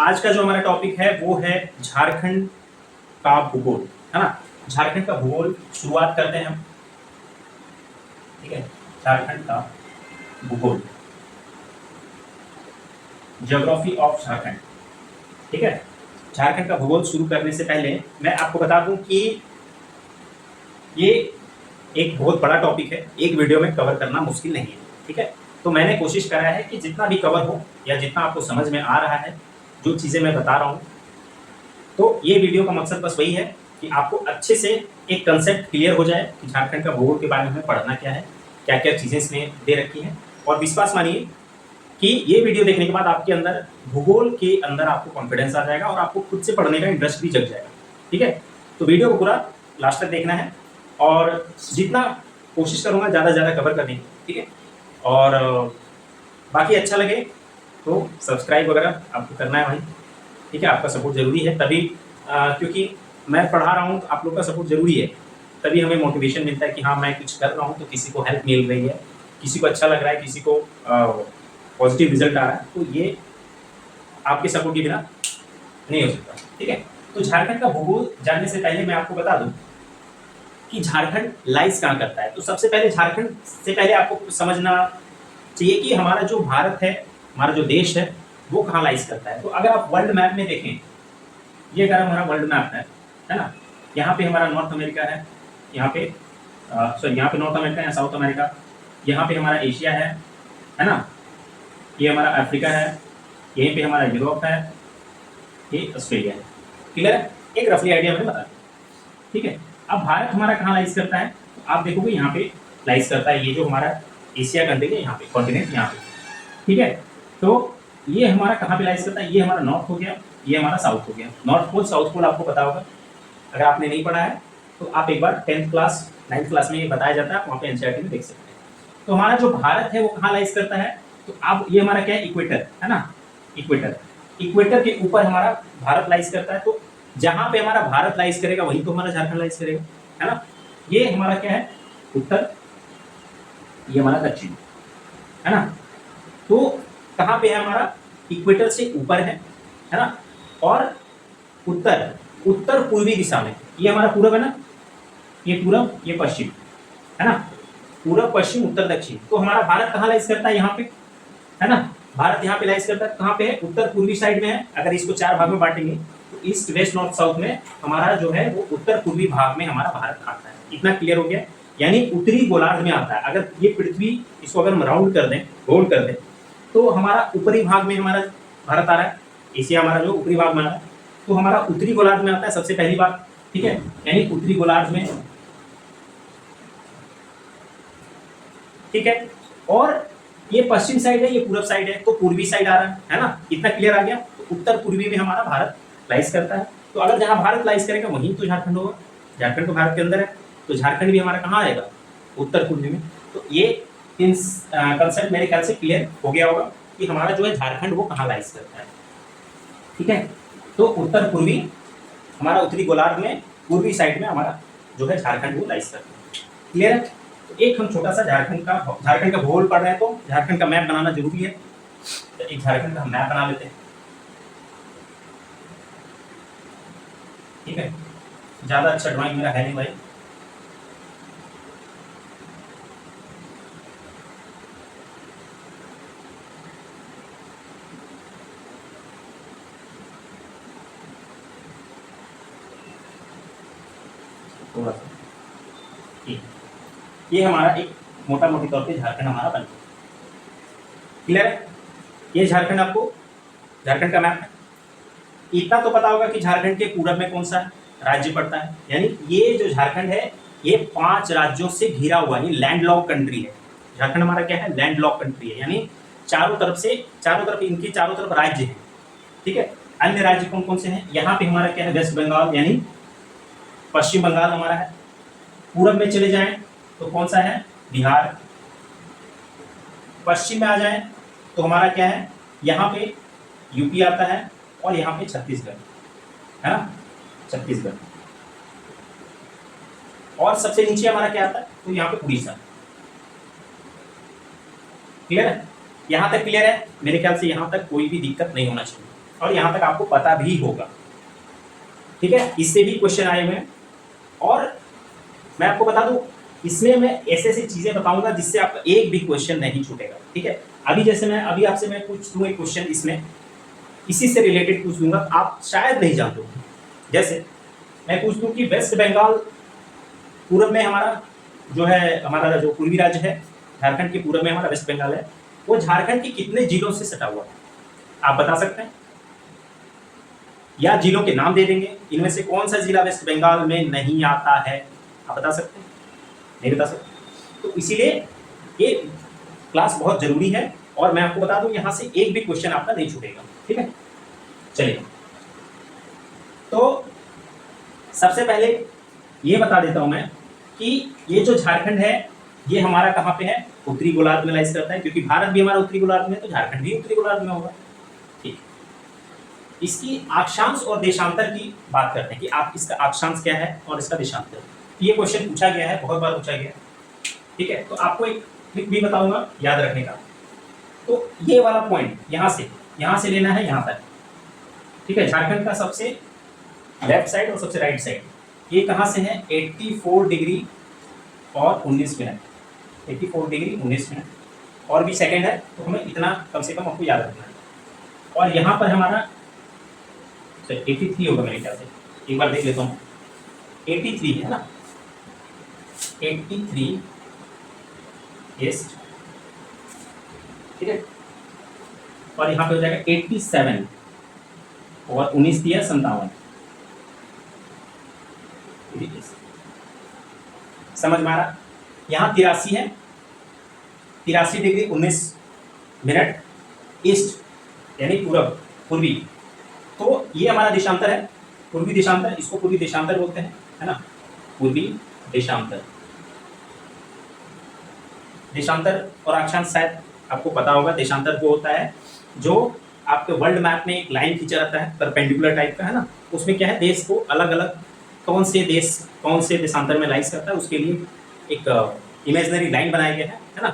आज का जो हमारा टॉपिक है वो है झारखंड का भूगोल, है ना। झारखंड का भूगोल शुरुआत करते हैं हम, ठीक है। झारखंड का भूगोल, ज्योग्राफी ऑफ झारखंड, ठीक है। झारखंड का भूगोल शुरू करने से पहले मैं आपको बता दूं कि ये एक बहुत बड़ा टॉपिक है, एक वीडियो में कवर करना मुश्किल नहीं है, ठीक है। तो मैंने कोशिश करा है कि जितना भी कवर हो या जितना आपको समझ में आ रहा है, जो चीज़ें मैं बता रहा हूँ, तो ये वीडियो का मकसद बस वही है कि आपको अच्छे से एक कंसेप्ट क्लियर हो जाए कि झारखंड का भूगोल के बारे में पढ़ना क्या है, क्या क्या चीज़ें इसमें दे रखी हैं। और विश्वास मानिए कि ये वीडियो देखने के बाद आपके अंदर भूगोल के अंदर आपको कॉन्फिडेंस आ जाएगा और आपको खुद से पढ़ने का इंटरेस्ट भी जग जाएगा, ठीक है। तो वीडियो को पूरा लास्ट तक देखना है और जितना कोशिश करूँगा ज़्यादा से ज़्यादा कवर करने की, ठीक है। और बाकी अच्छा लगे तो सब्सक्राइब वगैरह आपको करना है भाई, ठीक है। आपका सपोर्ट ज़रूरी है, तभी क्योंकि मैं पढ़ा रहा हूँ तो आप लोग का सपोर्ट ज़रूरी है, तभी हमें मोटिवेशन मिलता है कि हाँ मैं कुछ कर रहा हूँ तो किसी को हेल्प मिल रही है, किसी को अच्छा लग रहा है, किसी को पॉजिटिव रिजल्ट आ रहा है, तो ये आपके सपोर्ट के बिना नहीं हो सकता, ठीक है। तो झारखंड का भूगोल जानने से पहले मैं आपको बता दूं कि झारखंड लाइज कहाँ करता है। तो सबसे पहले झारखंड से पहले आपको समझना चाहिए कि हमारा जो भारत है, हमारा जो देश है, वो कहाँ लाइज करता है। तो अगर आप वर्ल्ड मैप में देखें, ये अगर हमारा वर्ल्ड मैप है ना, यहाँ पे हमारा नॉर्थ अमेरिका है, यहाँ पे सॉरी यहाँ पे नॉर्थ अमेरिका है, साउथ अमेरिका, यहाँ पे हमारा एशिया है ना, ये हमारा अफ्रीका है, यहीं पे हमारा यूरोप है, ये ऑस्ट्रेलिया है, क्लियर है। एक रफली आइडिया मैंने बता दिया, ठीक है। अब भारत हमारा कहाँ लाइज करता है, तो आप देखोगे यहाँ पे लाइज करता है, ये जो हमारा एशिया कंट्री है, यहाँ पे कॉन्टिनेंट यहाँ पे, ठीक है। तो ये हमारा कहाँ पे लाइज करता है, ये हमारा नॉर्थ हो गया, ये हमारा साउथ हो गया। नॉर्थ पोल साउथ पोल आपको पता होगा, अगर आपने नहीं पढ़ा है तो आप एक बार 10th क्लास 9th क्लास में ये बताया जाता है, आप वहाँ पे एनसीईआरटी में देख सकते हैं। तो हमारा जो भारत है वो कहाँ लाइज करता है, तो अब ये हमारा क्या है, इक्वेटर है ना, इक्वेटर, इक्वेटर के ऊपर हमारा भारत लाइज करता है। तो जहाँ पे हमारा भारत लाइज करेगा वहीं तो हमारा झारखंड लाइज करेगा, है ना। ये हमारा क्या है, उत्तर, ये हमारा दक्षिण, है ना। तो कहाँ पे है हमारा, इक्वेटर से ऊपर है ना। और उत्तर, उत्तर पूर्वी दिशा में, ये हमारा पूरब है ना, ये पूरब, ये पश्चिम, है ना, पूरब पश्चिम उत्तर दक्षिण। तो हमारा भारत कहाँ लाइज करता है, यहाँ पे, है ना। भारत यहाँ पे लाइज करता है, कहाँ पे है, उत्तर पूर्वी साइड में है। अगर इसको 4 भाग में बांटेंगे तो ईस्ट वेस्ट नॉर्थ साउथ में हमारा जो है वो उत्तर पूर्वी भाग में हमारा भारत आता है। इतना क्लियर हो गया, यानी उत्तरी गोलार्ध में आता है। अगर ये पृथ्वी, इसको अगर हम राउंड कर दें, गोल कर दें, तो हमारा ऊपरी भाग में हमारा भारत आ रहा है, एशिया हमारा जो ऊपरी भाग में आ रहा है, तो हमारा उत्तरी गोलार्ध में आता है सबसे पहली बात, ठीक है। यानी उत्तरी गोलार्ध में, ठीक है। और ये पश्चिम साइड है, ये पूरब साइड है, तो पूर्वी साइड आ रहा है ना। इतना क्लियर आ गया। तो उत्तर पूर्वी में हमारा भारत लाइज करता है। तो अगर जहां भारत लाइज करेगा वहीं तो झारखंड होगा, झारखंड तो भारत के अंदर है, तो झारखंड भी हमारा कहाँ आएगा, उत्तर पूर्वी में। तो ये कंसेप्ट मेरे ख्याल से क्लियर हो गया होगा कि हमारा जो है झारखंड वो कहाँ लाइज करता है, ठीक है। तो उत्तर पूर्वी, हमारा उत्तरी गोलार्ध में पूर्वी साइड में हमारा जो है झारखंड वो लाइज करता है, क्लियर है। तो एक हम छोटा सा झारखंड का भूगोल पढ़ रहे हैं, तो झारखंड का मैप बनाना जरूरी है। तो एक झारखंड का मैप बना लेते हैं, ठीक है। ज्यादा अच्छा ड्राइंग मेरा है नहीं भाई, थोड़ा सा। ये हमारा एक मोटा मोटी तौर पे झारखंड हमारा बन गया, क्लियर है। ये झारखंड, आपको झारखंड का मैप है। इतना तो पता होगा कि झारखंड के पूरब में कौन सा राज्य पड़ता है, यानी ये जो झारखंड है ये 5 राज्यों से घिरा हुआ, ये लैंडलॉक कंट्री है। झारखंड हमारा क्या है, लैंडलॉक कंट्री है, यानी चारों तरफ इनके चारों तरफ राज्य है, ठीक है। अन्य राज्य कौन कौन से हैं, यहाँ पे हमारा क्या है, वेस्ट बंगाल, यानी पश्चिम बंगाल हमारा है। पूरब में चले जाएं तो कौन सा है, बिहार। पश्चिम में आ जाएं तो हमारा क्या है, यहाँ पे यूपी आता है, और यहाँ पे छत्तीसगढ़, है ना, छत्तीसगढ़। और सबसे नीचे हमारा क्या आता है, तो यहाँ पे उड़ीसा, क्लियर है। यहाँ तक क्लियर है, मेरे ख्याल से यहाँ तक कोई भी दिक्कत नहीं होना चाहिए। और यहाँ तक आपको पता भी होगा, ठीक है। इससे भी क्वेश्चन आए हुए हैं और मैं आपको बता दूं इसमें मैं ऐसे ऐसी चीजें बताऊंगा जिससे आपका एक भी क्वेश्चन नहीं छूटेगा, ठीक है। अभी जैसे मैं अभी आपसे मैं पूछ दूं एक क्वेश्चन, इसमें इसी से रिलेटेड पूछ दूंगा, आप शायद नहीं जानते हो। जैसे मैं पूछ दूं कि वेस्ट बंगाल पूर्व में हमारा जो है, हमारा जो पूर्वी राज्य है झारखंड के पूर्व में हमारा वेस्ट बंगाल है, वो झारखंड के कितने जिलों से सटा हुआ है, आप बता सकते हैं? या जिलों के नाम दे देंगे, इनमें से कौन सा जिला वेस्ट बंगाल में नहीं आता है, आप बता सकते हैं? नहीं बता सकते। तो इसीलिए ये क्लास बहुत जरूरी है और मैं आपको बता दूं यहाँ से एक भी क्वेश्चन आपका नहीं छूटेगा, ठीक है। चलिए, तो सबसे पहले ये बता देता हूं मैं कि ये जो झारखंड है ये हमारा कहाँ पे है, उत्तरी गोलार्ध में लाइज करता है, क्योंकि भारत भी हमारा उत्तरी गोलार्ध में है तो झारखंड भी उत्तरी गोलार्ध में होगा, ठीक। इसकी अक्षांश और देशांतर की बात करते हैं कि आप इसका अक्षांश क्या है और इसका देशांतर। ये क्वेश्चन पूछा गया है, बहुत बार पूछा गया है, ठीक है। तो आपको एक ट्रिक भी बताऊंगा याद रखने का। तो ये वाला पॉइंट यहाँ से लेना है यहाँ तक, ठीक है। झारखंड का सबसे लेफ्ट साइड और सबसे राइट साइड ये कहाँ से है, 84 डिग्री और 19 मिनट, 84 डिग्री 19 मिनट, और भी सेकंड है तो हमें इतना कम से कम आपको याद रखना है। और यहाँ पर हमारा 83 होगा मेरे ख्याल से, एक बार देख लेता हूँ, 83 है ना, 83 ईस्ट, ठीक है। और यहाँ पे हो जाएगा 87 और 19 दिया 57, समझ में आ रहा? यहाँ 83 है, 83 डिग्री 19 मिनट ईस्ट यानी पूरब, पूर्वी। तो ये हमारा देशांतर है, पूर्वी देशांतर, इसको पूर्वी देशांतर बोलते हैं, है ना, पूर्वी देशांतर। देशांतर और अक्षांश शायद आपको पता होगा। देशांतर वो होता है जो आपके वर्ल्ड मैप में एक लाइन खींचा रहता है परपेंडिकुलर टाइप का, है ना, उसमें क्या है, देश को अलग अलग कौन से देश कौन से देशांतर में लाइज करता है उसके लिए एक इमेजिनरी लाइन बनाया गया है ना,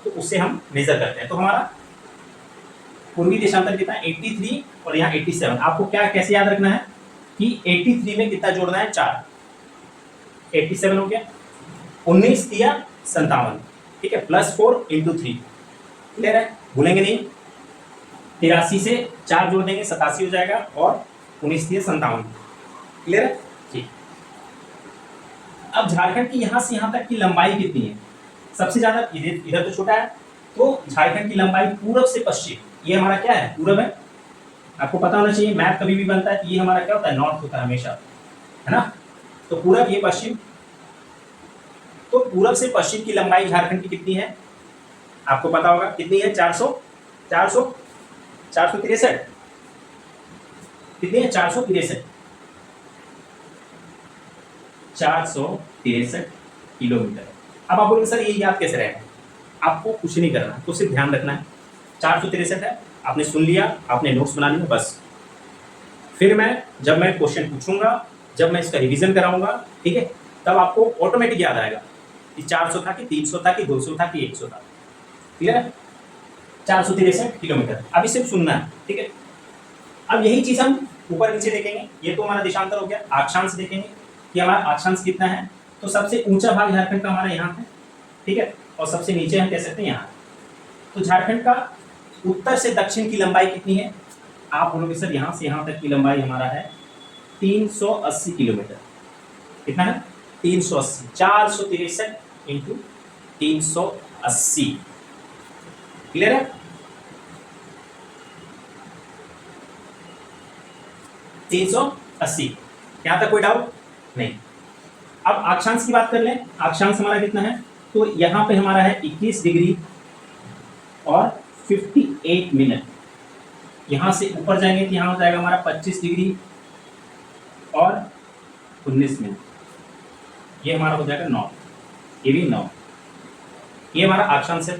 तो उससे हम मेजर करते हैं। तो हमारा पूर्वी देशांतर कितना है, 83 और यहाँ 87। आपको क्या कैसे याद रखना है कि 83 में कितना जोड़ना है, 4, 87 हो गया, 19 दिया 57, ठीक है, +4 × 3, क्लियर है, भूलेंगे नहीं। 83 से 4 जोड़ देंगे 87 हो जाएगा और 19 दिया 57, क्लियर है, ठीक। अब झारखंड की यहाँ से यहाँ तक की लंबाई कितनी है, सबसे ज्यादा इधर तो छोटा है, तो झारखंड की लंबाई पूरब से पश्चिम, ये हमारा क्या है, पूरब है। आपको पता होना चाहिए, मैप कभी भी बनता है तो ये हमारा क्या होता है, नॉर्थ होता है हमेशा, है ना। तो पूरब, ये पश्चिम, तो पूरब से पश्चिम की लंबाई झारखंड की कितनी है, आपको पता होगा कितनी है, 463, कितनी है, 463 किलोमीटर। अब आप बोलेंगे सर ये याद कैसे रहेगा, आपको कुछ नहीं करना, तो सिर्फ ध्यान रखना है 463 है, आपने सुन लिया, आपने नोट्स बना लिया, बस। फिर जब मैं क्वेश्चन पूछूंगा, जब मैं इसका रिवीजन कराऊंगा, ठीक है, तब आपको ऑटोमेटिक याद आएगा कि 400 था कि 300 था कि 200 था कि 100 था, क्लियर है। 463 किलोमीटर, अभी सिर्फ सुनना है, ठीक है। अब यही चीज हम ऊपर नीचे देखेंगे, ये तो हमारा देशांतर हो गया। अक्षांश देखेंगे कि हमारा अक्षांश कितना है, तो सबसे ऊंचा भाग झारखंड का हमारा यहाँ है, ठीक है, और सबसे नीचे हम कह सकते हैं यहाँ। तो झारखंड का उत्तर से दक्षिण की लंबाई कितनी है, आप बोलोगे सर यहाँ से यहाँ तक की लंबाई हमारा है 380 किलोमीटर। कितना है, 380, 463 × 380, क्लियर है। 380, यहाँ तक कोई डाउट नहीं। अब अक्षांश की बात कर लें, अक्षांश हमारा कितना है, तो यहाँ पे हमारा है 21 डिग्री और 58 मिनट। यहाँ से ऊपर जाएंगे तो यहाँ हो जाएगा हमारा 25 डिग्री और 19 मिनट, ये हमारा हो जाएगा 9, ये भी 9, ये हमारा अक्षांश है।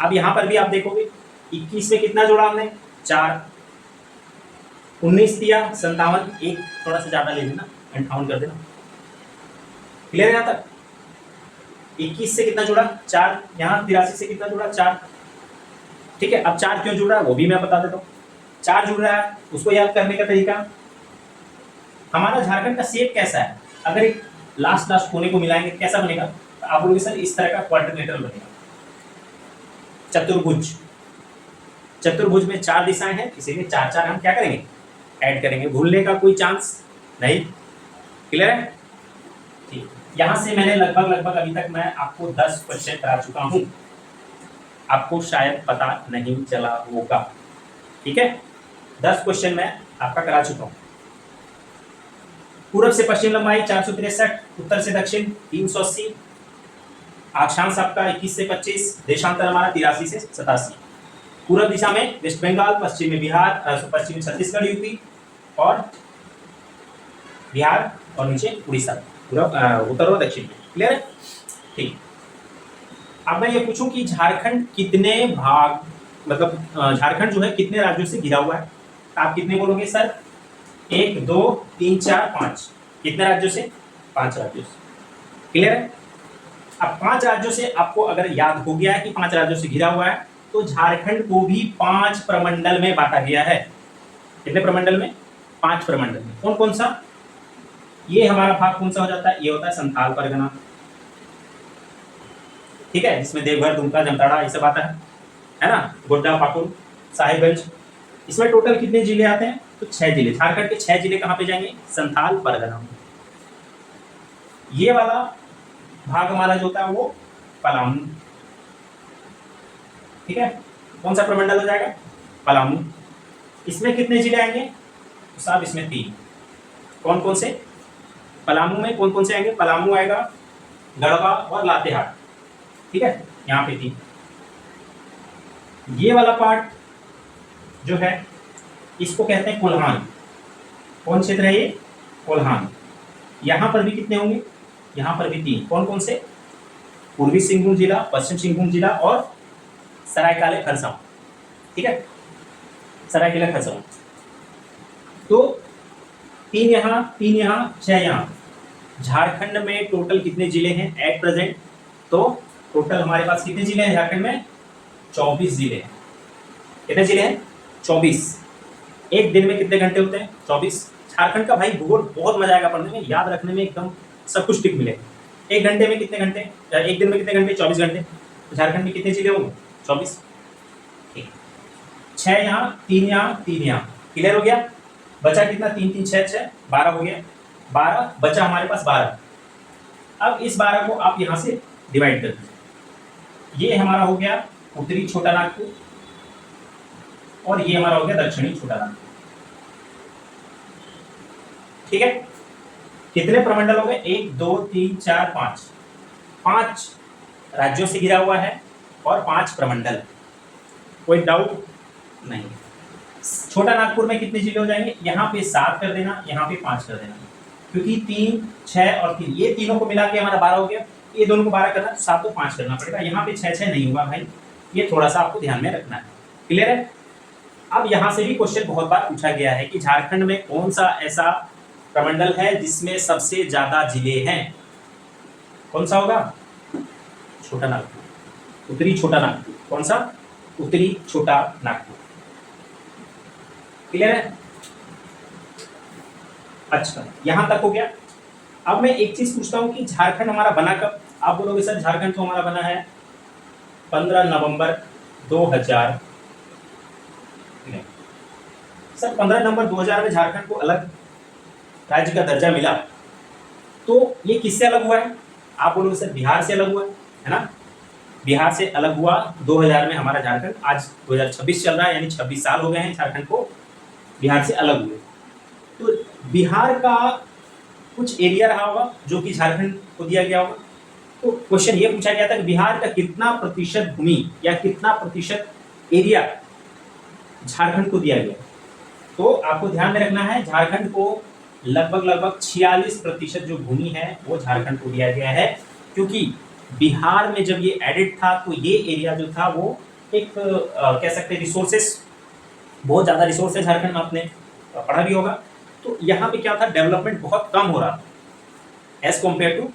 अब यहाँ पर भी आप देखोगे 21 में कितना जोड़ा हमने, 4, 19 दिया 57, एक थोड़ा सा ज़्यादा ले लेना, 58 कर देना, क्लियर है यहाँ तक। 21 से कितना जुड़ा, 4, यहाँ 83 से कितना जुड़ा, 4, ठीक है। अब 4 क्यों जुड़ा वो भी मैं बता देता हूँ। 4 जुड़ रहा है, उसको याद करने का तरीका, हमारा झारखंड का शेप कैसा है, अगर एक लास्ट कोने को मिलाएंगे कैसा बनेगा, तो आप बोलोगे सर इस तरह का क्वाड्रिलेटरल बनेगा, चतुर्भुज। चतुर्भुज में 4 दिशाएं हैं, इसीलिए 4 हम क्या करेंगे, ऐड करेंगे, भूलने का कोई चांस नहीं। क्लियर है? ठीक, यहां से मैंने लगभग अभी तक मैं आपको 10 क्वेश्चन करा चुका हूं, आपको शायद पता नहीं चला होगा। ठीक है, 10 क्वेश्चन मैं आपका करा चुका हूं। पूर्व से पश्चिम लंबाई 463, उत्तर से दक्षिण 380, अक्षांश आपका 21 से 25, देशांतर हमारा 83 से 87। पूर्व दिशा में वेस्ट बंगाल, पश्चिम में बिहार, पश्चिम में छत्तीसगढ़ यूपी और बिहार और नीचे उड़ीसा, उत्तर और दक्षिण में। क्लियर है? ठीक, अब मैं ये पूछूं कि झारखंड कितने भाग, मतलब झारखंड जो है कितने राज्यों से घिरा हुआ है, आप कितने बोलोगे सर? 1 2 3 4 5, कितने राज्यों से? 5 राज्यों से। क्लियर है? अब 5 राज्यों से आपको अगर याद हो गया है कि 5 राज्यों से घिरा हुआ है, तो झारखंड को भी 5 प्रमंडल में बांटा गया है। कितने प्रमंडल में? 5 प्रमंडल में। कौन कौन सा? ये हमारा भाग कौन सा हो जाता है? ये होता है संथाल परगना, ठीक है, जिसमें देवघर, दुमका, जामताड़ा ये सब आता है ना, गोड्डा, पाकुड़, साहिबगंज। इसमें टोटल कितने जिले आते हैं? तो 6 जिले। झारखंड के 6 जिले कहाँ पे जाएंगे? संथाल परगना। ये वाला भाग हमारा जो होता है वो पलामू, ठीक है, कौन सा प्रमंडल हो जाएगा? पलामू। इसमें कितने जिले आएंगे? तो साहब इसमें 3। कौन कौन से? पलामू में कौन कौन से आएंगे? पलामू आएगा, गढ़वा और लातेहार, ठीक है, यहाँ पे 3। ये वाला पार्ट जो है इसको कहते हैं कोल्हान। कौन क्षेत्र है ये? कोल्हान। यहाँ पर भी कितने होंगे? यहाँ पर भी 3। कौन कौन से? पूर्वी सिंहभूम जिला, पश्चिम सिंहभूम जिला और सरायकेला खरसावां, ठीक है, सरायकेला खरसावां। तो 3 यहाँ, 3 यहाँ, 6 यहाँ। झारखंड में टोटल कितने जिले हैं एट प्रेजेंट? तो टोटल हमारे पास कितने जिले हैं झारखंड में? 24 जिले हैं। कितने जिले हैं? 24। एक दिन में कितने घंटे होते हैं? 24। झारखंड का भाई भूगोल बहुत मजा आएगा पढ़ने में, याद रखने में एकदम सब कुछ टिक मिलेगा। एक घंटे में कितने घंटे, एक दिन में कितने घंटे? 24 घंटे। तो झारखंड में कितने जिले होंगे? 24। ठीक, 6 यहाँ, 3 यहाँ, 3 यहाँ। क्लियर हो गया? बचा कितना? 3 3 6 6, 12 हो गया। 12 बचा हमारे पास 12। अब इस 12 को आप यहाँ से डिवाइड कर दीजिए। ये हमारा हो गया उत्तरी छोटा नागपुर और ये हमारा हो गया दक्षिणी छोटा नागपुर, ठीक है। कितने प्रमंडल हो गए? 1 2 3 4 5। 5 राज्यों से घिरा हुआ है और 5 प्रमंडल। कोई डाउट नहीं। छोटा नागपुर में कितने जिले हो जाएंगे? यहाँ पे 7 कर देना, यहाँ पे 5 कर देना, क्योंकि 3 6 और 3 ये तीनों को मिला के हमारा 12 हो गया। ये दोनों को 12 करना तो 7 को 5 करना पड़ेगा। यहाँ पे 6 6 नहीं होगा भाई, ये थोड़ा सा आपको ध्यान में रखना है। क्लियर है? अब यहाँ से भी क्वेश्चन बहुत बार पूछा गया है कि झारखंड में कौन सा ऐसा प्रमंडल है जिसमें सबसे ज्यादा जिले हैं? कौन सा होगा? छोटा नागपुर, उत्तरी छोटा नागपुर। कौन सा? उत्तरी छोटा नागपुर। क्लियर है? अच्छा, यहां तक हो गया। अब मैं एक चीज पूछता हूं कि झारखंड हमारा बना कब? आप बोलोगे सर झारखंड तो हमारा बना है 15 नवंबर 2000। सर 15 नवंबर 2000 में झारखंड को अलग राज्य का दर्जा मिला, तो ये किससे अलग हुआ है? आप बोलोगे सर बिहार से अलग हुआ है ना? बिहार से अलग हुआ 2000 में हमारा झारखंड। आज 2026 चल रहा है, यानी 26 साल हो गए हैं झारखंड को बिहार से अलग हुए। तो बिहार का कुछ एरिया रहा होगा जो कि झारखंड को दिया गया होगा। तो क्वेश्चन ये पूछा गया था कि बिहार का कितना प्रतिशत भूमि या कितना प्रतिशत एरिया झारखंड को दिया गया। तो आपको ध्यान में रखना है, झारखंड को लगभग 46% जो भूमि है वो झारखंड को दिया गया है, क्योंकि बिहार में जब ये एडिट था तो ये एरिया जो था वो एक कह सकते हैं रिसोर्सेस, बहुत ज़्यादा रिसोर्स है झारखंड में, आपने पढ़ा भी होगा। तो यहाँ पे क्या था, डेवलपमेंट बहुत कम हो रहा था एज कम्पेयर टू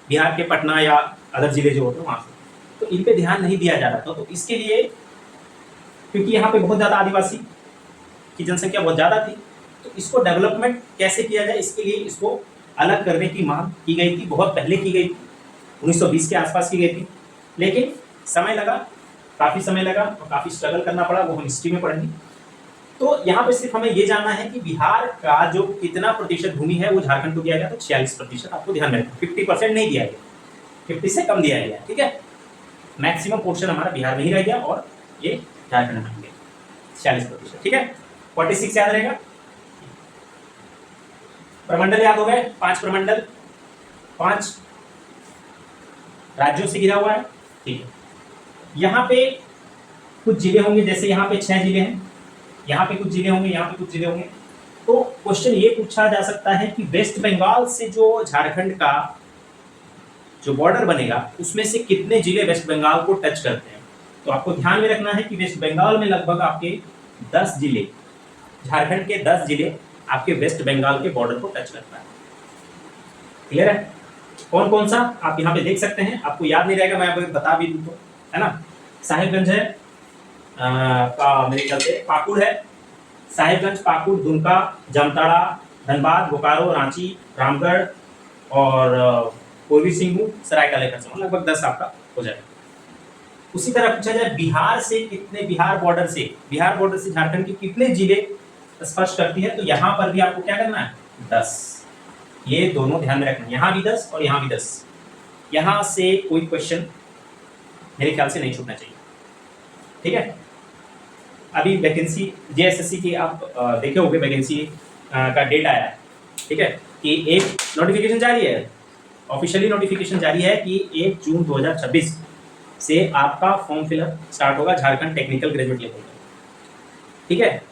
बिहार के पटना या अदर जिले जो होते हैं वहाँ से। तो इन पे ध्यान नहीं दिया जा रहा था। तो इसके लिए, क्योंकि यहाँ पे बहुत ज़्यादा आदिवासी की जनसंख्या बहुत ज़्यादा थी, तो इसको डेवलपमेंट कैसे किया जाए, इसके लिए इसको अलग करने की मांग की गई थी, बहुत पहले की गई थी, 1920 के आसपास की गई थी। लेकिन समय लगा, काफ़ी समय लगा और काफ़ी स्ट्रगल करना पड़ा, वो हम हिस्ट्री में पढ़ेंगे। तो यहाँ पे सिर्फ हमें ये जानना है कि बिहार का जो कितना प्रतिशत भूमि है वो झारखंड को दिया गया, तो 46%। आपको ध्यान रखना, 50% नहीं दिया गया, 50 से कम दिया गया, ठीक है। मैक्सिमम पोर्शन हमारा बिहार में ही रह गया और ये झारखंड में गया 46%, ठीक है। 46 याद रहेगा। प्रमंडल याद हो गए, 5 प्रमंडल, 5 राज्यों से घिरा हुआ है, ठीक है। यहाँ पे कुछ जिले होंगे, जैसे यहाँ पे 6 जिले हैं, यहाँ पे कुछ जिले होंगे, यहाँ पे कुछ जिले होंगे। तो क्वेश्चन ये पूछा जा सकता है कि वेस्ट बंगाल से जो झारखंड का जो बॉर्डर बनेगा उसमें से कितने जिले वेस्ट बंगाल को टच करते हैं। तो आपको ध्यान में रखना है कि वेस्ट बंगाल में लगभग आपके 10 जिले, झारखंड के 10 जिले आपके वेस्ट बंगाल के बॉर्डर को टच करता है। क्लियर है? कौन कौन सा आप यहाँ पे देख सकते हैं, आपको याद नहीं रहेगा, मैं आपको बता भी दूं तो, है ना। साहिबगंज है, मेरे ख्याल से पाकुड़ है, साहिबगंज, पाकुड़, दुमका, जामताड़ा, धनबाद, बोकारो, रांची, रामगढ़ और पूर्वी सिंहभूम, सरायकेला खरसावां, लगभग 10 आपका हो जाएगा। उसी तरह पूछा जाए बिहार से कितने, बिहार बॉर्डर से झारखंड के कितने जिले स्पर्श करती है, तो यहाँ पर भी आपको क्या करना है, 10। ये दोनों ध्यान में रखना, यहाँ भी 10 और यहाँ भी 10। यहाँ से कोई क्वेश्चन मेरे ख्याल से नहीं छूटना चाहिए, ठीक है। अभी वैकेंसी जेएसएससी की आप देखे होंगे, वैकेंसी का डेट आया है, ठीक है, कि एक नोटिफिकेशन जारी है, ऑफिशियली नोटिफिकेशन जारी है कि 1 जून 2026 से आपका फॉर्म फिलअप स्टार्ट होगा झारखंड टेक्निकल ग्रेजुएट लेवल में, ठीक है।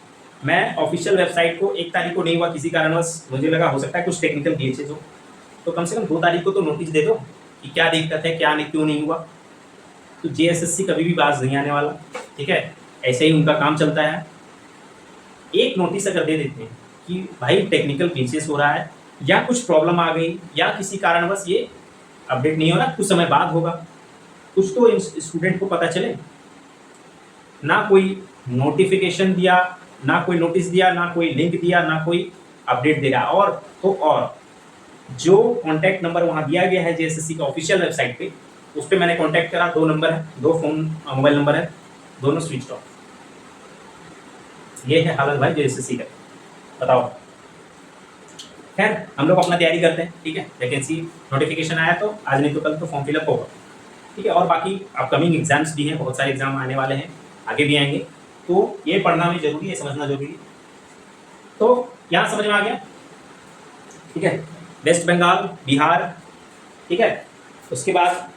मैं ऑफिशियल वेबसाइट को 1 तारीख को नहीं हुआ किसी कारणवश, मुझे लगा हो सकता है कुछ टेक्निकल ग्लिचेज हो, तो कम से कम 2 तारीख को तो नोटिस दे दो कि क्या दिक्कत है, क्या नहीं, क्यों नहीं हुआ। तो जेएसएससी कभी भी बाज नहीं आने वाला, ठीक है, ऐसे ही उनका काम चलता है। एक नोटिस अगर दे देते हैं कि भाई टेक्निकल ग्लिचेस हो रहा है या कुछ प्रॉब्लम आ गई या किसी कारणवश ये अपडेट नहीं हो रहा, कुछ समय बाद होगा, कुछ तो स्टूडेंट को पता चले। ना कोई नोटिफिकेशन दिया, ना कोई नोटिस दिया, ना कोई लिंक दिया, ना कोई अपडेट दे रहा। और जो कॉन्टैक्ट नंबर वहाँ दिया गया है जेएसएससी का ऑफिशियल वेबसाइट पे, उस पर मैंने कॉन्टैक्ट करा, 2 नंबर है, 2 मोबाइल नंबर है, दोनों स्विच ऑफ। ये है हालत भाई जेएसएससी का, बताओ। खैर हम लोग अपना तैयारी करते हैं, ठीक है। वैकेंसी नोटिफिकेशन आया तो आज नहीं तो कल तो फॉर्म फिलअप होगा, ठीक है। और बाकी अपकमिंग एग्जाम्स भी हैं, बहुत सारे एग्जाम आने वाले हैं, आगे भी आएंगे, तो ये पढ़ना भी जरूरी है, समझना जरूरी है। तो यहाँ समझ में आ गया, ठीक है। वेस्ट बंगाल, बिहार, ठीक है। उसके बाद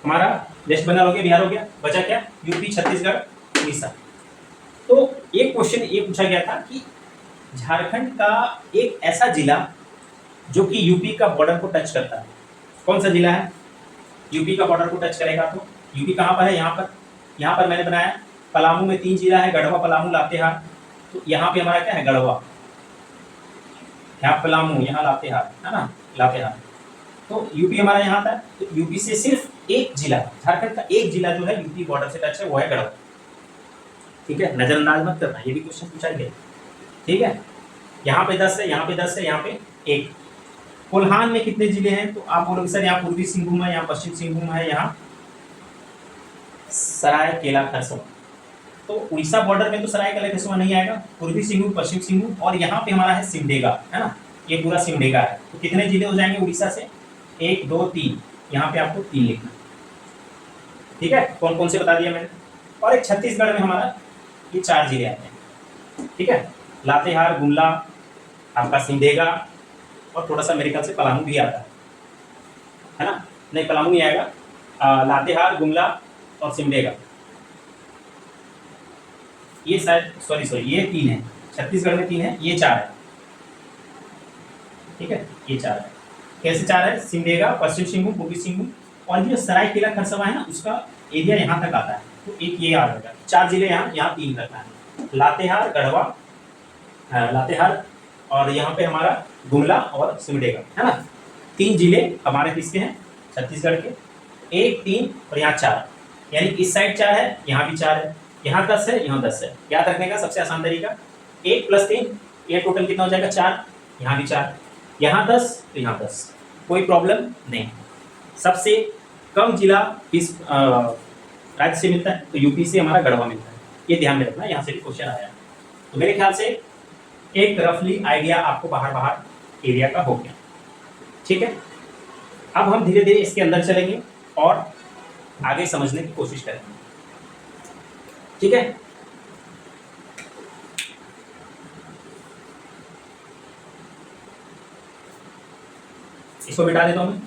हमारा वेस्ट बंगाल हो गया, बिहार हो गया, बचा क्या, यूपी, छत्तीसगढ़, उड़ीसा। तो एक क्वेश्चन ये पूछा गया था कि झारखंड का एक ऐसा जिला जो कि यूपी का बॉर्डर को टच करता है, कौन सा जिला है यूपी का बॉर्डर को टच करेगा। तो यूपी कहाँ पर है, यहाँ पर मैंने बनाया पलामू में 3 जिला है, गढ़वा, पलामू, लातेहार। तो यहाँ पे हमारा क्या है, गढ़वा, यहाँ पलामू, यहाँ लातेहार, है ना, लातेहार। तो यूपी हमारा यहाँ था, तो यूपी से सिर्फ एक जिला, झारखंड का एक जिला जो है यूपी बॉर्डर से टच है, वो है गढ़वा, ठीक है। नजरअंदाज मत करना, ये भी क्वेश्चन पूछा गया, ठीक है। यहाँ पे 10 है, यहाँ पे 10 है, यहाँ पे 1। कोल्हान में कितने जिले हैं, तो आप बोलोगे सर यहाँ पूर्वी सिंहभूम है, यहाँ पश्चिम सिंहभूम है, यहाँ सरायकेला खरसावां। तो उड़ीसा बॉर्डर में तो सरायकेला खरसावां नहीं आएगा, पूर्वी सिंहभूम, पश्चिम सिंहभूम, और यहाँ पे हमारा है सिमडेगा, है ना, ये पूरा सिमडेगा है। तो कितने जिले हो जाएंगे उड़ीसा से, 1, 2, 3, यहाँ पे आपको 3 लिखना, ठीक है। कौन कौन से बता दिया मैंने। और एक छत्तीसगढ़ में हमारा ये 4 जिले आते हैं, ठीक है। लातेहार, गुमला, आपका सिमडेगा, और थोड़ा सा मेरे ख्याल से पलामू भी आता है ना, नहीं पलामू नहीं आएगा, लातेहार, गुमला और सिमडेगा, ये शायद सॉरी ये 3 है, छत्तीसगढ़ में 3 है, ये 4 है, ठीक है, ये 4 है। कैसे 4 है, सिमडेगा, पश्चिम सिंहभूम, पूर्वी सिंहभूम, और जो सरायकेला खरसावां है ना, उसका एरिया यहाँ तक आता है, तो एक ये आ जाएगा। 4 जिले यहाँ 3 करता है, लातेहार, गढ़वा, लातेहार, और यहाँ पे हमारा गुमला और सिमडेगा, है ना। 3 जिले हमारे किसके हैं, छत्तीसगढ़ के, 1, 3 और यहाँ 4, यानी इस साइड 4 है, यहाँ भी 4 है, यहाँ 10 है, यहाँ 10 है। याद रखने का सबसे आसान तरीका 1 + 3, ये टोटल कितना हो जाएगा 4, यहाँ भी 4, यहाँ 10 तो यहाँ 10, कोई प्रॉब्लम नहीं। सबसे कम जिला किस राज्य से मिलता है? तो यूपी से हमारा गढ़वा मिलता है, ये ध्यान में रखना, यहाँ से भी क्वेश्चन आया। तो मेरे ख्याल से एक रफली आइडिया आपको बाहर एरिया का हो गया, ठीक है। अब हम धीरे धीरे इसके अंदर चलेंगे और आगे समझने की कोशिश करेंगे, ठीक है। इसको मिटा देता हूं मैं।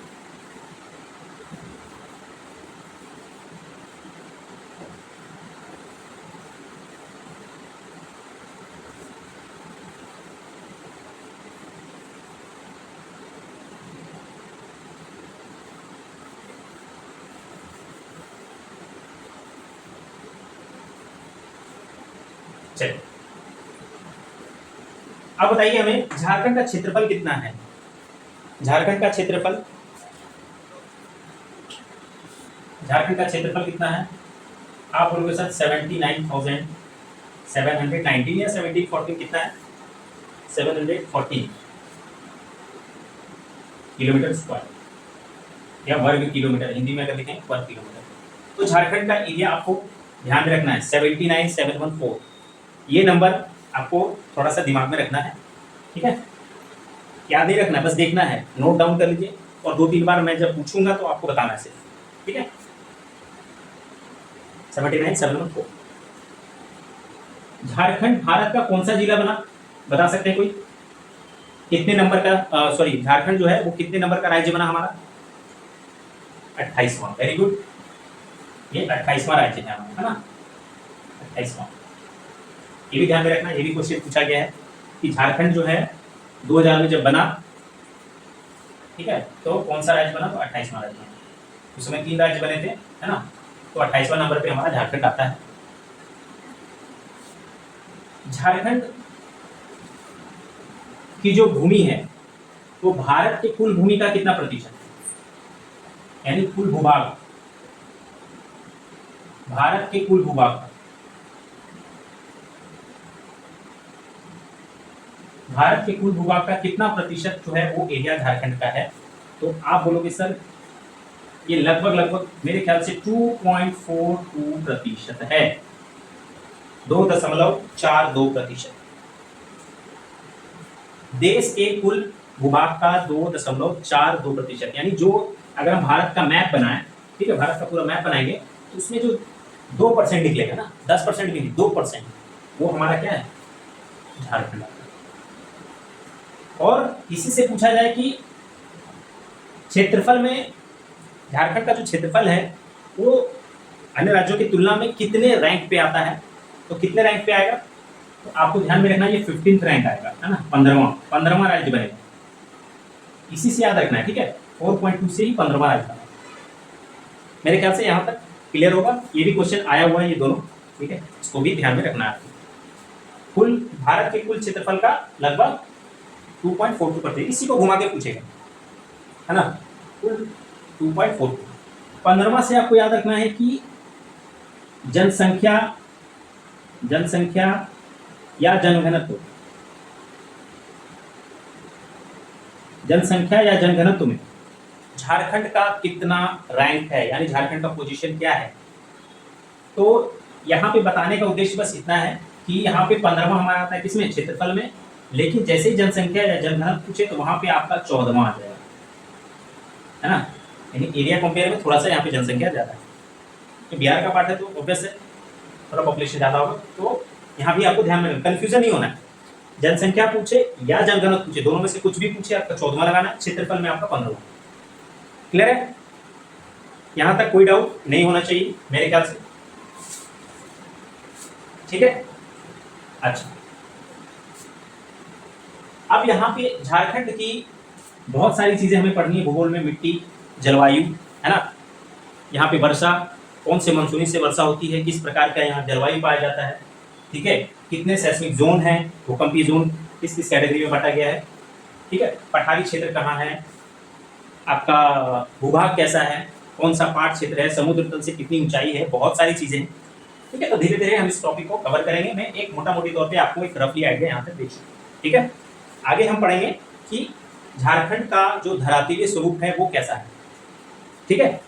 चलिए अब बताइए हमें झारखंड का क्षेत्रफल कितना है? झारखंड का क्षेत्रफल कितना है? आप बोलोगे सर 79,719 या 1714 कितना है? 714 किलोमीटर स्क्वायर या वर्ग किलोमीटर, हिंदी में अगर लिखें वर्ग किलोमीटर। तो झारखंड का एरिया आपको ध्यान में रखना है 79,714, ये नंबर आपको थोड़ा सा दिमाग में रखना है, ठीक है। याद नहीं रखना, बस देखना है, नोट डाउन कर लीजिए और 2-3 बार मैं जब पूछूंगा तो आपको बताना है सिर्फ, ठीक है। 79,714। झारखंड भारत का कौन सा जिला बना, बता सकते हैं कोई? कितने नंबर का सॉरी झारखंड जो है वो कितने नंबर का राज्य बना हमारा? 28वां। वेरी गुड, ये 28वां राज्य है हमारा, है ना, 28वां। ये भी ध्यान में रखना, ये भी क्वेश्चन पूछा गया है कि झारखंड जो है 2000 में जब बना, ठीक है, तो कौन सा राज्य बना? तो 28वां राज्य बना। उस समय 3 राज्य बने थे, है ना, तो 28वां नंबर पे हमारा झारखंड आता है। झारखंड की जो भूमि है वो भारत के कुल भूमि का कितना प्रतिशत है? यानी कुल भूभाग, भारत के कुल भूभाग का, भारत के कुल भूभाग का कितना प्रतिशत जो है वो एरिया झारखंड का है? तो आप बोलोगे सर ये लगभग मेरे ख्याल से 2.42% है, 2.42%। देश के कुल भूभाग का 2.42%, यानी जो अगर हम भारत का मैप बनाएं, ठीक है, भारत का पूरा मैप बनाएंगे तो उसमें जो 2% निकलेगा ना, 10% भी नहीं, 2%, वो हमारा क्या है? झारखंड। और इसी से पूछा जाए कि क्षेत्रफल में झारखंड का जो क्षेत्रफल है वो अन्य राज्यों की तुलना में कितने रैंक पे आता है? तो कितने रैंक पे आएगा? तो आपको ध्यान में रखना, ये 15th रैंक आएगा, है ना, 15वां राज्य बनेगा। इसी से याद रखना है, ठीक है, 4.2 से ही 15वां राज्य बनेगा। मेरे ख्याल से यहाँ तक क्लियर होगा। ये भी क्वेश्चन आया हुआ है ये दोनों, ठीक है, इसको भी ध्यान में रखना है। कुल भारत के कुल क्षेत्रफल का लगभग 2.42%, इसी को घुमा के पूछेगा, है ना, कुल 2.42। 15वां से आपको याद रखना है कि जनसंख्या या जनघनत्व, जनसंख्या या जनघनत्व में झारखंड का कितना रैंक है, यानी झारखंड का पोजीशन क्या है। तो यहाँ पे बताने का उद्देश्य बस इतना है कि यहाँ पे 15वां हमारा आता है किसमें? क्षेत्रफल में, लेकिन जैसे ही जनसंख्या या जनघनत्व पूछे तो वहां पे आपका 14वां आ जाएगा, है ना, यानी एरिया कंपेयर में थोड़ा सा यहाँ पे जनसंख्या ज्यादा है। तो बिहार का पार्ट है तो ऑब्वियस है थोड़ा पॉपुलेशन ज्यादा होगा, तो यहाँ भी आपको ध्यान में कंफ्यूजन नहीं होना है। जनसंख्या पूछे या जनगणना पूछे, दोनों में से कुछ भी पूछे, आपका 14वां लगाना है, क्षेत्रफल में आपका 15वां। क्लियर है? यहाँ तक कोई डाउट नहीं होना चाहिए मेरे ख्याल से, ठीक है। अच्छा, अब यहाँ पे झारखंड की बहुत सारी चीजें हमें पढ़नी है भूगोल में, मिट्टी, जलवायु, है ना, यहाँ पे वर्षा, कौन से मानसूनी से वर्षा होती है, किस प्रकार का यहाँ जलवायु पाया जाता है, ठीक है, कितने सेस्मिक जोन हैं, भूकंपीय जोन किस किस कैटेगरी में बांटा गया है, ठीक है, पठारी क्षेत्र कहाँ है, आपका भूभाग कैसा है, कौन सा पाट क्षेत्र है, समुद्र तल से कितनी ऊंचाई है, बहुत सारी चीजें हैं। ठीक है, तो धीरे धीरे हम इस टॉपिक को कवर करेंगे। मैं एक मोटा मोटी तौर पे आपको एक रफली आइडिया यहाँ तक देखिए। ठीक है, आगे हम पढ़ेंगे कि झारखंड का जो धरातलीय स्वरूप है वो कैसा है। ठीक है,